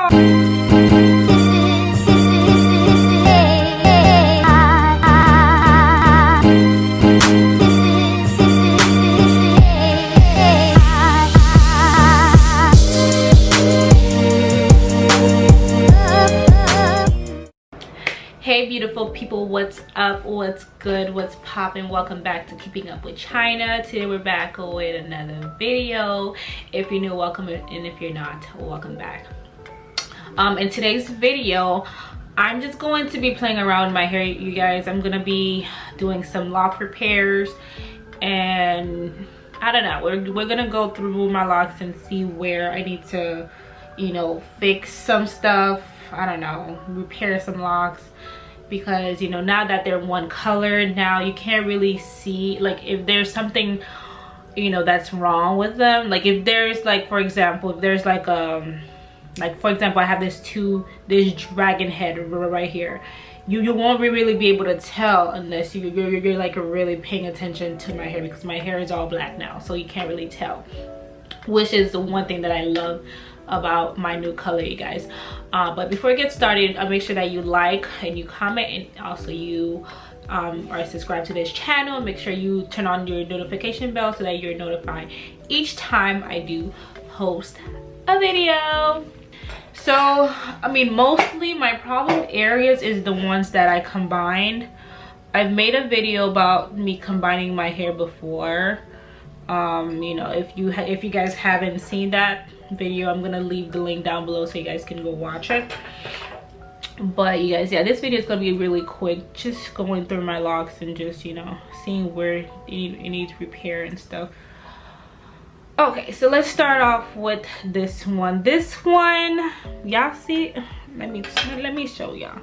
Hey beautiful people, what's up, what's good, what's poppin'? Welcome back to Keeping Up with China. Today we're back with another video. If you're new, welcome, and if you're not, welcome back. In today's video, I'm just going to be playing around with my hair, you guys. I'm gonna be doing some lock repairs, and I don't know, we're gonna go through my locks and see where I need to, you know, fix some stuff. I don't know, repair some locks, because you know, now that they're one color, now you can't really see like if there's something, you know, that's wrong with them. Like if there's, like, for example, if there's like for example, I have this dragon head right here. You won't really be able to tell unless you're like really paying attention to my hair, because my hair is all black now, so you can't really tell, which is the one thing that I love about my new color, you guys. But before I get started, make sure that you like and you comment, and also you are subscribed to this channel. Make sure you turn on your notification bell so that you're notified each time I do post a video. So I mean, mostly my problem areas is the ones that I combined. I've made a video about me combining my hair before. You know, if you guys haven't seen that video, I'm gonna leave the link down below so you guys can go watch it. But you guys, yeah, this video is gonna be really quick, just going through my locks and just, you know, seeing where it needs repair and stuff. Okay, so let's start off with this one. Y'all see, let me show y'all.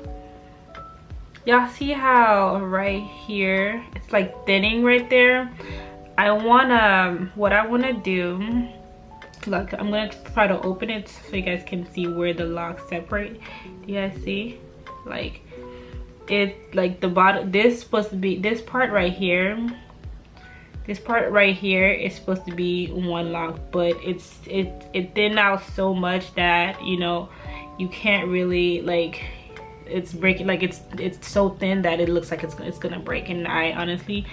Y'all see how right here it's like thinning right there? What I wanna do, look, I'm gonna try to open it so you guys can see where the locks separate. Do you guys see? Like it, like the bottom, this is supposed to be, this part right here is supposed to be one lock, but it thinned out so much that, you know, you can't really, like, it's breaking, like it's so thin that it looks like it's gonna break, and I honestly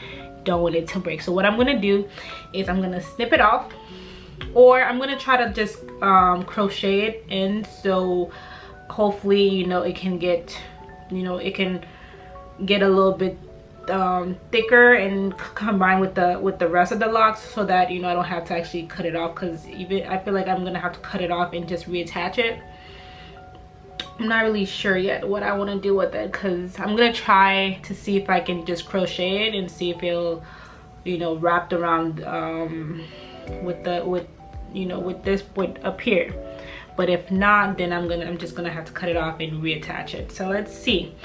don't want it to break. So what I'm gonna do is I'm gonna snip it off, or I'm gonna try to just crochet it in, so hopefully, you know, it can get, you know, it can get a little bit thicker and combine with the rest of the locks, so that, you know, I don't have to actually cut it off, because even I feel like I'm gonna have to cut it off and just reattach it. I'm not really sure yet what I want to do with it, because I'm gonna try to see if I can just crochet it and see if it'll, you know, wrapped around with this point up here. But if not, then I'm just gonna have to cut it off and reattach it. So let's see.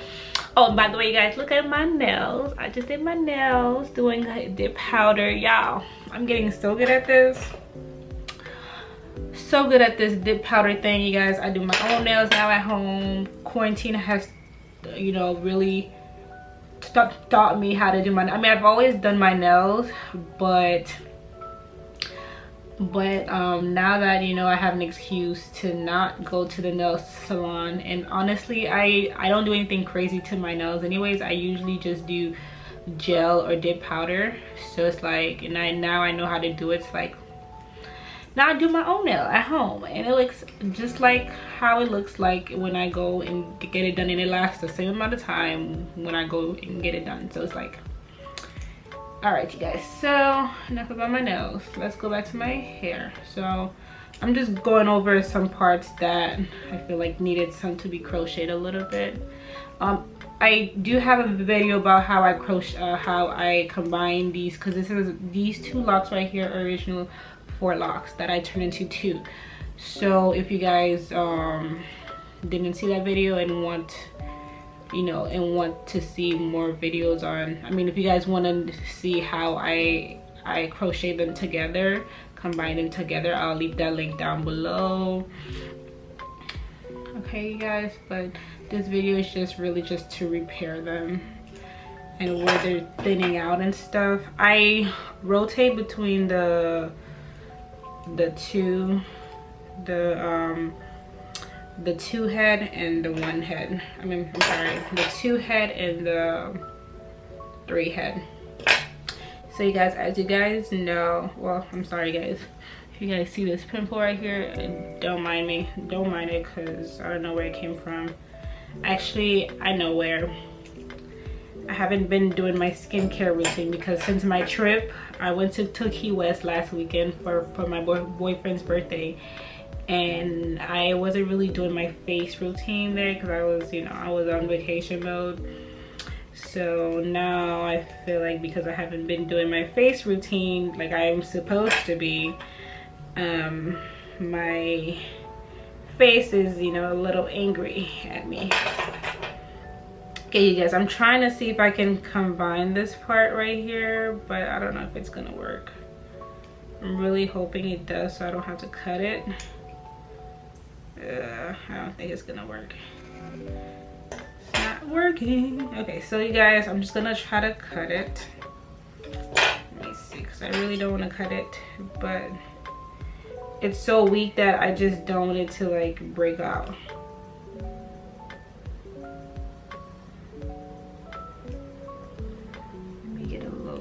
Oh, by the way, you guys, look at my nails. I just did my nails doing dip powder. Y'all, I'm getting so good at this. So good at this dip powder thing, you guys. I do my own nails now at home. Quarantine has, you know, really taught me how to do my, I mean, I've always done my nails, but now that, you know, I have an excuse to not go to the nail salon, and honestly, I don't do anything crazy to my nails anyways. I usually just do gel or dip powder. So it's like, and now I know how to do it. It's like, now I do my own nail at home, and it looks just like how it looks like when I go and get it done, and it lasts the same amount of time when I go and get it done. So it's like, all right, you guys, so enough about my nails. Let's go back to my hair. So I'm just going over some parts that I feel like needed some to be crocheted a little bit. I do have a video about how I combine these, because these two locks right here are original 4 locks that I turned into 2. So if you guys didn't see that video and want, you know, and want to see more videos on, I mean, if you guys want to see how I crochet them together, combine them together, I'll leave that link down below. Okay, you guys, but this video is just really just to repair them and where they're thinning out and stuff. I rotate between the the 2 head and the 1 head. I mean, I'm sorry, the 2 head and the 3 head. So you guys, as you guys know, well, I'm sorry guys, if you guys see this pimple right here, don't mind me, don't mind it, because I don't know where it came from. Actually, I know where. I haven't been doing my skincare routine because since my trip, I went to Key West last weekend for my boyfriend's birthday, and I wasn't really doing my face routine there because I was, you know, I was on vacation mode. So now I feel like because I haven't been doing my face routine like I'm supposed to be, my face is, you know, a little angry at me. Okay, you guys, I'm trying to see if I can combine this part right here, but I don't know if it's gonna work. I'm really hoping it does so I don't have to cut it. I don't think it's gonna work. It's not working. Okay, so you guys, I'm just gonna try to cut it. Let me see, because I really don't want to cut it, but it's so weak that I just don't want it to like break out.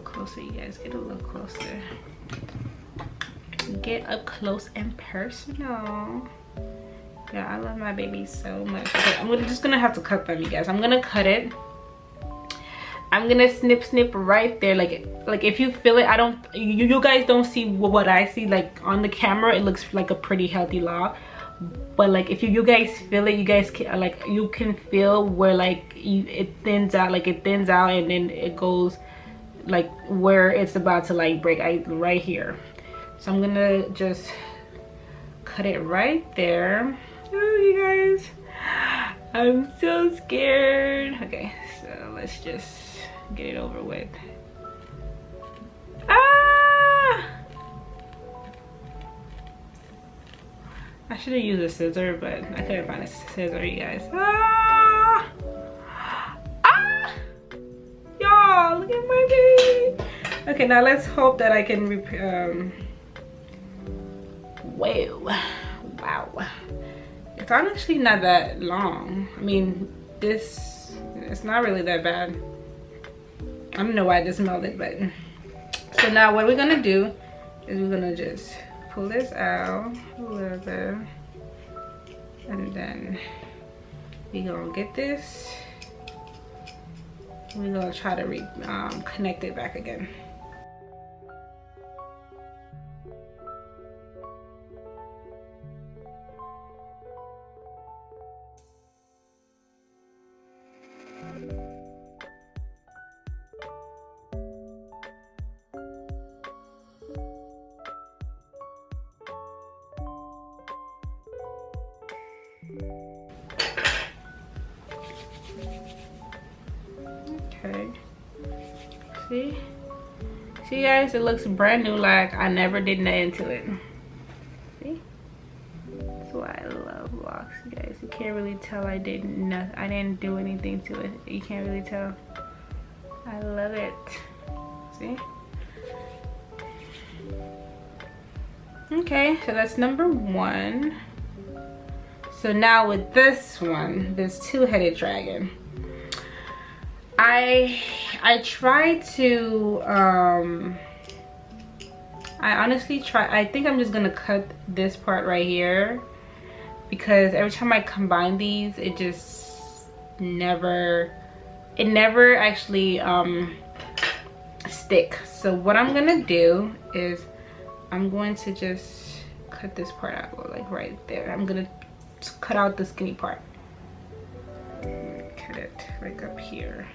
Closer, you guys, get a little closer, get up close and personal. Yeah, I love my baby so much. Okay, I'm just gonna have to cut them, you guys. I'm gonna cut it. I'm gonna snip right there, like if you feel it. I don't, you guys don't see what I see. Like on the camera it looks like a pretty healthy lock, but like if you guys feel it, you guys can, like, you can feel where like it thins out, like it thins out and then it goes like where it's about to like break right here. So I'm gonna just cut it right there. Oh, you guys, I'm so scared. Okay, so let's just get it over with. Ah, I should have used a scissor, but I couldn't find a scissor, you guys. Ah, y'all, look at my baby. Okay, now let's hope that I can wow, it's honestly not that long. I mean, it's not really that bad. I don't know why I just smelled it, but so now what we're gonna do is we're gonna just pull this out a little bit, and then we're gonna get this. We're gonna try to connect it back again. Okay, see guys, it looks brand new, like I never did nothing to it. See, that's why I love locks, you guys. You can't really tell I did nothing. I didn't do anything to it. You can't really tell. I love it. See, okay, so that's number 1. So now with this one, this 2-headed dragon, I tried to I honestly I think I'm just gonna cut this part right here, because every time I combine these, it just never actually stick. So what I'm gonna do is I'm going to just cut this part out, like right there. I'm gonna cut out the skinny part. Cut it like up here.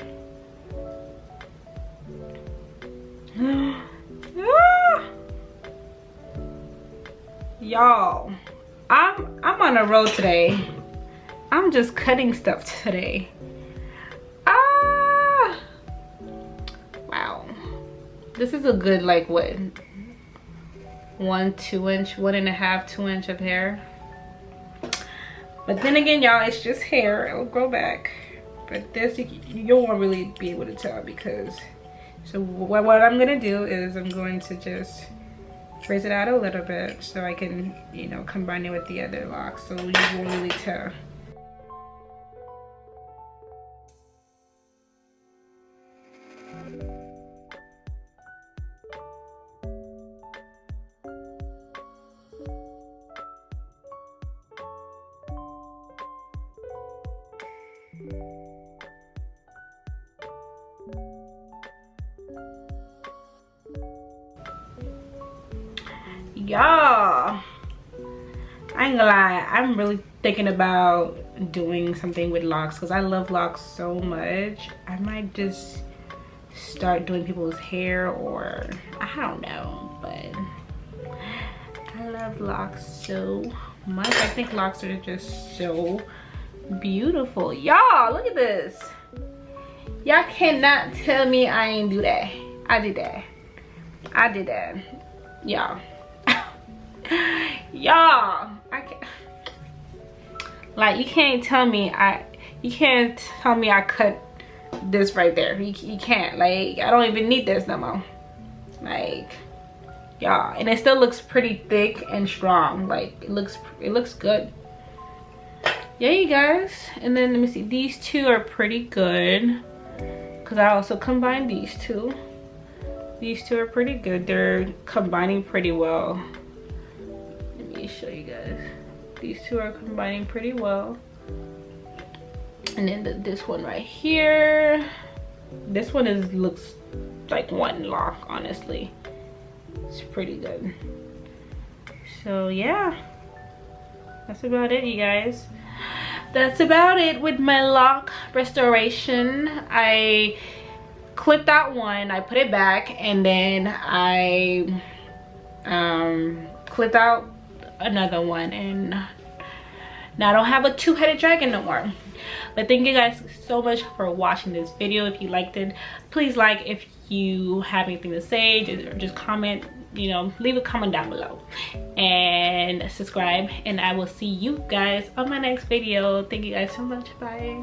Y'all, I'm on a roll today. I'm just cutting stuff today. Wow, this is a good, like, what, 1, 2 inch, 1.5, 2 inch of hair. But then again, y'all, it's just hair, it'll grow back. But this, you won't really be able to tell, because, so what I'm gonna do is I'm going to just raise it out a little bit so I can, you know, combine it with the other locks so you won't really tell. Y'all, I ain't gonna lie, I'm really thinking about doing something with locks because I love locks so much. I might just start doing people's hair, or I don't know, but I love locks so much. I think locks are just so beautiful. Y'all, look at this. Y'all cannot tell me I ain't do that. I did that. I did that. Y'all. Y'all, I can't, like, you can't tell me I cut this right there. You can't, like, I don't even need this no more. Like, y'all, and it still looks pretty thick and strong. Like, it looks good. Yeah, you guys. And then let me see, these two are pretty good because I also combined these two. These two are pretty good. They're combining pretty well. Let me show you guys. These two are combining pretty well. And then this one right here, this one looks like one lock, honestly. It's pretty good. So yeah, that's about it, you guys. That's about it with my lock restoration. I clipped out one, I put it back, and then I clipped out another one, and now I don't have a two-headed dragon no more. But thank you guys so much for watching this video. If you liked it, please like. If you have anything to say, just comment, you know, leave a comment down below, and subscribe, and I will see you guys on my next video. Thank you guys so much. Bye.